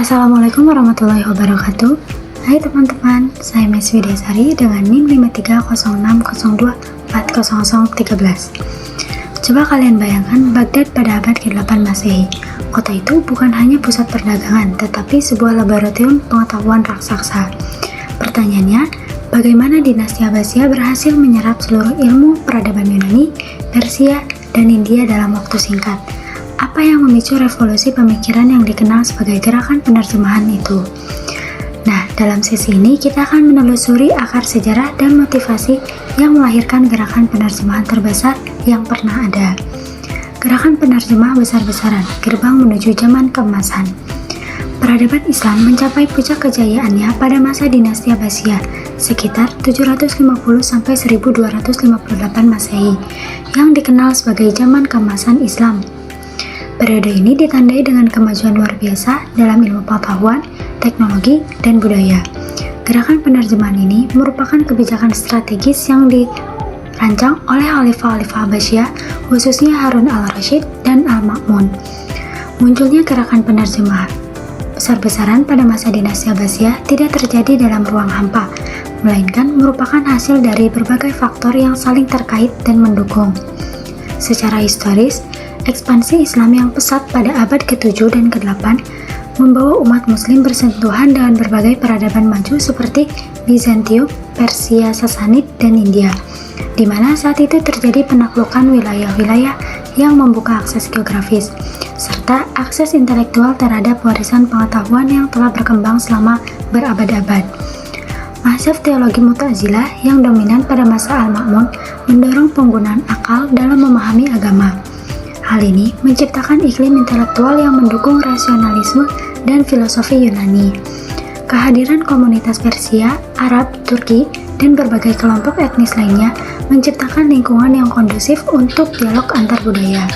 Assalamualaikum warahmatullahi wabarakatuh. Hai teman-teman, saya Miss Widesari dengan NIM 530602400013. Coba kalian bayangkan Baghdad pada abad ke-8 Masehi. Kota itu bukan hanya pusat perdagangan, tetapi sebuah laboratorium pengetahuan raksasa. Pertanyaannya, bagaimana dinasti Abbasiyah berhasil menyerap seluruh ilmu peradaban Yunani, Persia, dan India dalam waktu singkat? Apa yang memicu revolusi pemikiran yang dikenal sebagai gerakan penerjemahan itu? Nah, dalam sesi ini kita akan menelusuri akar sejarah dan motivasi yang melahirkan gerakan penerjemahan terbesar yang pernah ada. Gerakan penerjemah besar-besaran, gerbang menuju zaman keemasan. Peradaban Islam mencapai puncak kejayaannya pada masa dinasti Abbasiyah sekitar 750-1258 Masehi yang dikenal sebagai zaman keemasan Islam. Periode ini ditandai dengan kemajuan luar biasa dalam ilmu pengetahuan, teknologi, dan budaya. Gerakan penerjemahan ini merupakan kebijakan strategis yang dirancang oleh Khalifah-Khalifah Abbasiyah, khususnya Harun al-Rashid dan Al-Ma'mun. Munculnya gerakan penerjemah besar-besaran pada masa dinasti Abbasiyah tidak terjadi dalam ruang hampa, melainkan merupakan hasil dari berbagai faktor yang saling terkait dan mendukung. Secara historis, ekspansi Islam yang pesat pada abad ke-7 dan ke-8 membawa umat muslim bersentuhan dengan berbagai peradaban maju seperti Bizantium, Persia, Sasanid, dan India, di mana saat itu terjadi penaklukan wilayah-wilayah yang membuka akses geografis, serta akses intelektual terhadap warisan pengetahuan yang telah berkembang selama berabad-abad. Mazhab teologi Mu'tazilah yang dominan pada masa Al-Ma'mun mendorong penggunaan akal dalam memahami agama. Hal ini menciptakan iklim intelektual yang mendukung rasionalisme dan filosofi Yunani. Kehadiran komunitas Persia, Arab, Turki, dan berbagai kelompok etnis lainnya menciptakan lingkungan yang kondusif untuk dialog antar budaya.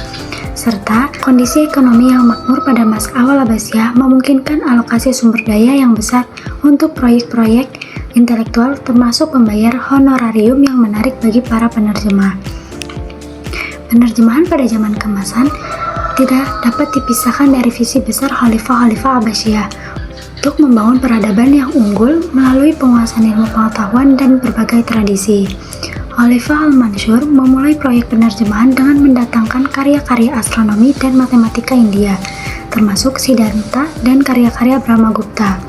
Serta kondisi ekonomi yang makmur pada masa awal Abbasiyah memungkinkan alokasi sumber daya yang besar untuk proyek-proyek intelektual termasuk membayar honorarium yang menarik bagi para penerjemah. Penerjemahan pada zaman keemasan tidak dapat dipisahkan dari visi besar Khalifah-Khalifah Abbasiyah untuk membangun peradaban yang unggul melalui penguasaan ilmu pengetahuan dan berbagai tradisi. Khalifah Al-Mansur memulai proyek penerjemahan dengan mendatangkan karya-karya astronomi dan matematika India, termasuk Siddhartha dan karya-karya Brahmagupta.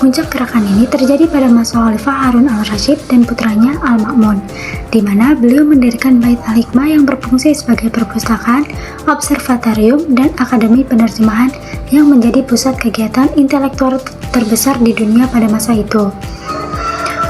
Puncak gerakan ini terjadi pada masa Khalifah Harun al-Rashid dan putranya Al-Ma'mun, di mana beliau mendirikan Bait al-Hikmah yang berfungsi sebagai perpustakaan, observatorium, dan akademi penerjemahan yang menjadi pusat kegiatan intelektual terbesar di dunia pada masa itu.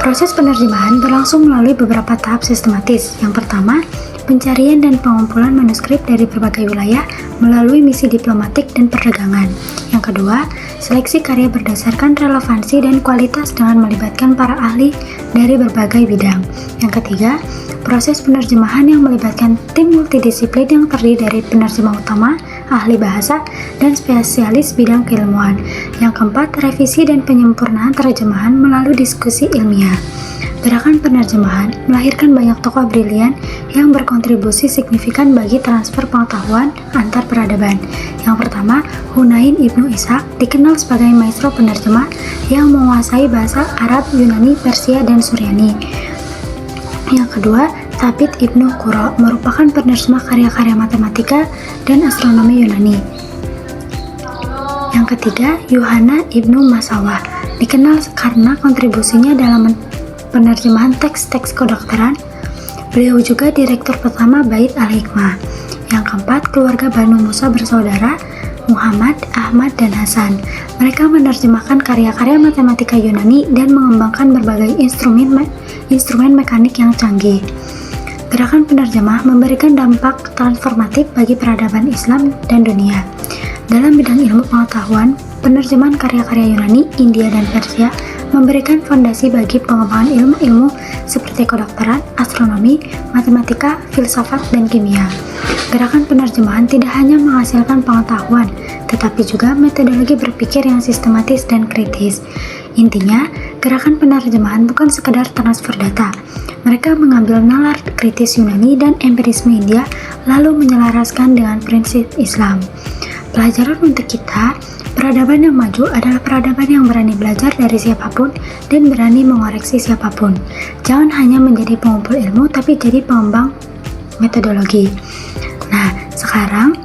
Proses penerjemahan berlangsung melalui beberapa tahap sistematis. Yang pertama, pencarian dan pengumpulan manuskrip dari berbagai wilayah melalui misi diplomatik dan perdagangan. Yang kedua, seleksi karya berdasarkan relevansi dan kualitas dengan melibatkan para ahli dari berbagai bidang. Yang ketiga, proses penerjemahan yang melibatkan tim multidisiplin yang terdiri dari penerjemah utama, ahli bahasa, dan spesialis bidang keilmuan. Yang keempat, revisi dan penyempurnaan terjemahan melalui diskusi ilmiah. Gerakan penerjemahan melahirkan banyak tokoh brilian yang berkontribusi signifikan bagi transfer pengetahuan antar peradaban. Yang pertama, Hunain ibnu Ishaq dikenal sebagai maestro penerjemah yang menguasai bahasa Arab, Yunani, Persia, dan Suryani. Yang kedua, Thabit ibnu Qurra merupakan penerjemah karya-karya matematika dan astronomi Yunani. Yang ketiga, Yuhanna ibnu Masawah dikenal karena kontribusinya dalam penerjemahan teks-teks kedokteran. Beliau juga direktur pertama Bait al-Hikmah. Yang keempat, keluarga Banu Musa bersaudara, Muhammad, Ahmad, dan Hasan. Mereka menerjemahkan karya-karya matematika Yunani dan mengembangkan berbagai instrumen mekanik yang canggih. Gerakan penerjemah memberikan dampak transformatif bagi peradaban Islam dan dunia. Dalam bidang ilmu pengetahuan, penerjemahan karya-karya Yunani, India, dan Persia memberikan fondasi bagi pengembangan ilmu-ilmu seperti kedokteran, astronomi, matematika, filsafat, dan kimia. Gerakan penerjemahan tidak hanya menghasilkan pengetahuan, tetapi juga metodologi berpikir yang sistematis dan kritis. Intinya, gerakan penerjemahan bukan sekedar transfer data. Mereka mengambil nalar kritis Yunani dan empirisme India, lalu menyelaraskan dengan prinsip Islam. Pelajaran untuk kita, Peradaban yang maju adalah peradaban yang berani belajar dari siapapun dan berani mengoreksi siapapun. Jangan hanya menjadi pengumpul ilmu, tapi jadi pengembang metodologi. Nah, sekarang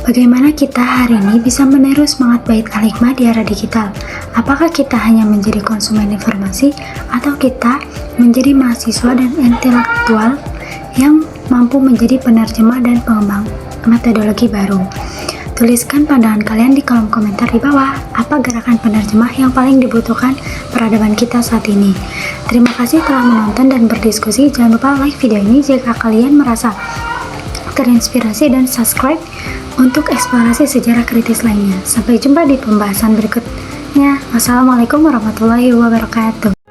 bagaimana kita hari ini bisa meniru semangat Bait Al-Hikmah di era digital? Apakah kita hanya menjadi konsumen informasi atau kita menjadi mahasiswa dan intelektual yang mampu menjadi penerjemah dan pengembang metodologi baru? Tuliskan pandangan kalian di kolom komentar di bawah. Apa gerakan penerjemah yang paling dibutuhkan peradaban kita saat ini? Terima kasih telah menonton dan berdiskusi. Jangan lupa like video ini jika kalian merasa terinspirasi dan subscribe untuk eksplorasi sejarah kritis lainnya. Sampai jumpa di pembahasan berikutnya. Wassalamualaikum warahmatullahi wabarakatuh.